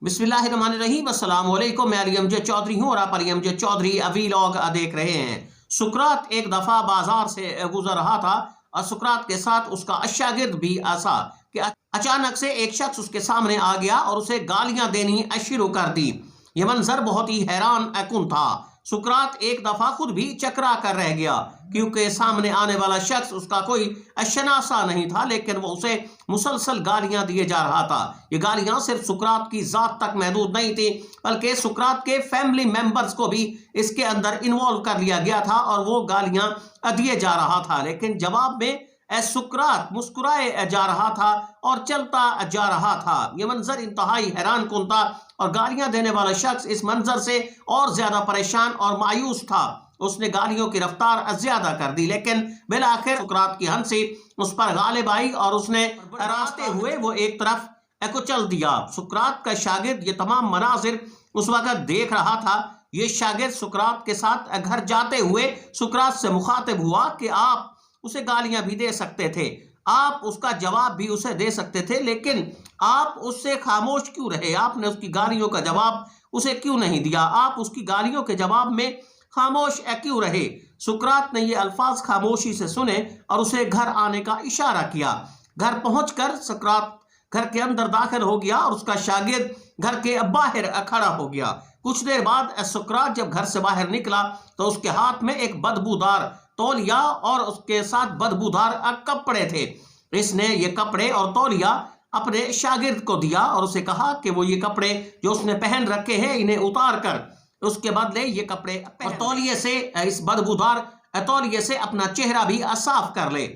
बिस्मिल्लाहिर्रहमानिर्रहीम, अस्सलाम वालेकुम। मैं अली अमजद चौधरी हूँ और आप अली अमजद चौधरी व्लॉग देख रहे हैं। सुकरात एक दफ़ा बाजार से गुजर रहा था और सुकरात के साथ उसका शागिर्द भी ऐसा कि अचानक से एक शख्स उसके सामने आ गया और उसे गालियां देनी शुरू कर दी। यह मंजर बहुत ही हैरान कुन था। सुकरात एक दफा खुद भी चकरा कर रह गया क्योंकि सामने आने वाला शख्स उसका कोई शनासा नहीं था, लेकिन वो उसे मुसलसल गालियां दिए जा रहा था। ये गालियां सिर्फ सुकरात की जात तक महदूद नहीं थी, बल्कि सुकरात के फैमिली मेंबर्स को भी इसके अंदर इन्वॉल्व कर लिया गया था और वो गालियां दिए जा रहा था। लेकिन जवाब में सुकरात मुस्कुराए जा रहा था और चलता जा रहा था। यह मंजर इंतहाई हैरान कुन था और गालियां देने वाला शख्स इस मंजर से और ज्यादा परेशान और मायूस था। उसने गालियों की रफ्तार ज्यादा कर दी, लेकिन बिलाखिर सुकरात की हंसी उस पर गालिब आई और उसने रास्ते हुए वो एक तरफ को चल दिया। सुकरात का शागिर्द ये तमाम मनाजिर उस वक्त देख रहा था। ये शागिर्द सुकरात के साथ घर जाते हुए सुकरात से मुखातिब हुआ कि आप उसे गालियां भी दे सकते थे, आप उसका जवाब भी उसे दे सकते थे, लेकिन आप उससे खामोश क्यों रहे? आपने उसकी गालियों का जवाब उसे क्यों नहीं दिया? आप उसकी गालियों के जवाब में खामोश क्यों रहे? सुकरात ने ये अल्फाज खामोशी से सुने और उसे घर आने का इशारा किया। घर पहुंचकर सुकरात घर के अंदर दाखिल हो गया और उसका शागिर्द घर के बाहर खड़ा हो गया। कुछ देर बाद सुकरात जब घर से बाहर निकला तो उसके हाथ में एक बदबूदार तौलिया और उसके साथ बदबूदार कपड़े थे। इसने ये कपड़े और तौलिया अपने शागिर्द को दिया और उसे कहा कि वो ये कपड़े जो उसने पहन रखे हैं इन्हें उतार कर उसके बदले ये कपड़े और तौलिए से इस बदबूदार तौलिए से अपना चेहरा भी साफ कर ले।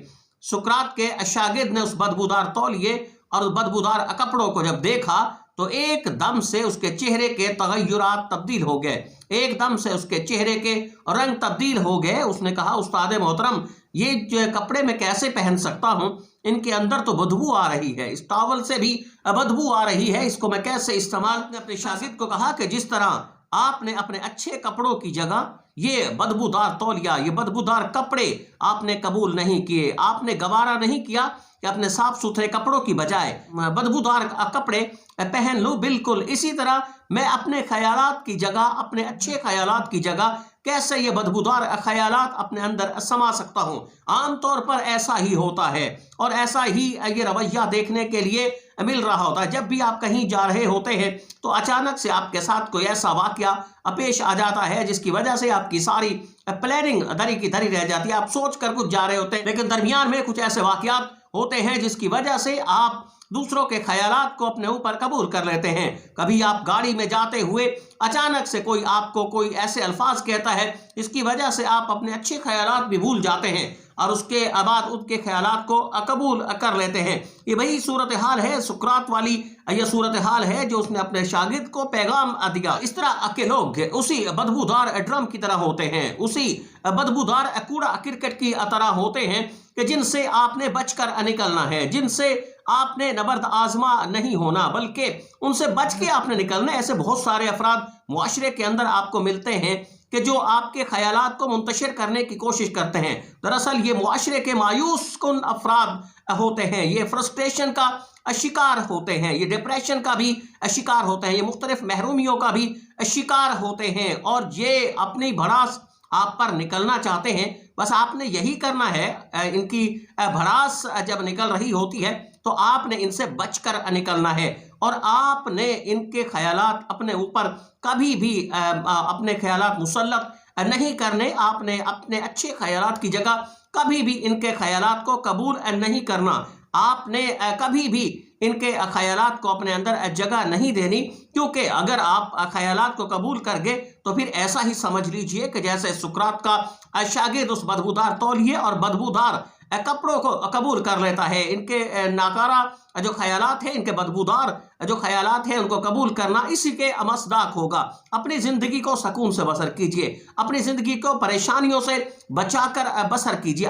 सुकरात के शागिर्द ने उस बदबूदार तौलिए और बदबूदार कपड़ों को जब देखा तो एकदम से उसके चेहरे के तगय्युरात तब्दील हो गए, एकदम से उसके चेहरे के रंग तब्दील हो गए। उसने कहा, उस्ताद मोहतरम, ये जो कपड़े मैं कैसे पहन सकता हूँ? इनके अंदर तो बदबू आ रही है, इस टॉवल से भी बदबू आ रही है, इसको मैं कैसे इस्तेमाल? अपने शागिर्द को कहा कि जिस तरह आपने अपने अच्छे कपड़ों की जगह ये बदबूदार तौलिया, ये बदबूदार कपड़े आपने कबूल नहीं किए, आपने गवारा नहीं किया कि अपने साफ सुथरे कपड़ों की बजाय बदबूदार कपड़े पहन लूं, बिल्कुल इसी तरह मैं अपने ख्यालात की जगह, अपने अच्छे ख्यालात की जगह कैसे ये बदबूदार ख्यालात अपने अंदर समा सकता हूं? आमतौर पर ऐसा ही होता है और ऐसा ही ये रवैया देखने के लिए मिल रहा होता है। जब भी आप कहीं जा रहे होते हैं तो अचानक से आपके साथ कोई ऐसा वाकया पेश आ जाता है जिसकी वजह से आपकी सारी प्लानिंग धरी की धरी रह जाती है। आप सोच कर कुछ जा रहे होते हैं, लेकिन दरमियान में कुछ ऐसे वाकयात होते हैं जिसकी वजह से आप दूसरों के ख्यालात को अपने ऊपर कबूल कर लेते हैं। कभी आप गाड़ी में जाते हुए अचानक से कोई आपको कोई ऐसे अल्फाज कहता है जिसकी वजह से आप अपने अच्छे ख्यालात भी भूल जाते हैं और उसके बाद उनके ख्यालात को कबूल कर लेते हैं। ये वही सूरत हाल है, सुकरात वाली ये सूरत हाल है जो उसने अपने शागिर्द को पैगाम दिया। इस तरह के लोग उसी बदबूदार ड्रम की तरह होते हैं, उसी बदबूदार कूड़ा क्रिकेट की तरह होते हैं कि जिनसे आपने बचकर निकलना है, जिनसे आपने नबर्द आजमा नहीं होना, बल्कि उनसे बच के आपने निकलना है। ऐसे बहुत सारे अफराद मुआशरे के अंदर आपको मिलते हैं कि जो आपके ख्यालात को मुंतशिर करने की कोशिश करते हैं। दरअसल ये मुआशरे के मायूस कुन अफराद होते हैं, ये फ्रस्ट्रेशन का शिकार होते हैं, ये डिप्रेशन का भी शिकार होते हैं, ये मुख्तलिफ महरूमियों का भी शिकार होते हैं और ये अपनी भड़ास आप पर निकलना चाहते हैं। बस आपने यही करना है, इनकी भड़ास जब निकल रही होती है तो आपने इनसे बचकर निकलना है और आपने इनके ख्यालात अपने ऊपर कभी भी अपने ख्यालात मुसल्लत नहीं करने। आपने अपने अच्छे ख्यालात की जगह कभी भी इनके ख्यालात को कबूल नहीं करना। आपने कभी भी इनके ख्यालात को अपने अंदर जगह नहीं देनी, क्योंकि अगर आप ख्यालात को कबूल कर गए तो फिर ऐसा ही समझ लीजिए कि जैसे सुकरात का शागिर्द उस बदबूदार तौलिए और बदबूदार कपड़ों को कबूल कर लेता है। इनके नाकारा जो ख्यालात हैं, इनके बदबूदार जो ख्यालात हैं, उनको कबूल करना इसी के मसदाक होगा। अपनी जिंदगी को सुकून से बसर कीजिए, अपनी जिंदगी को परेशानियों से बचाकर बसर कीजिए।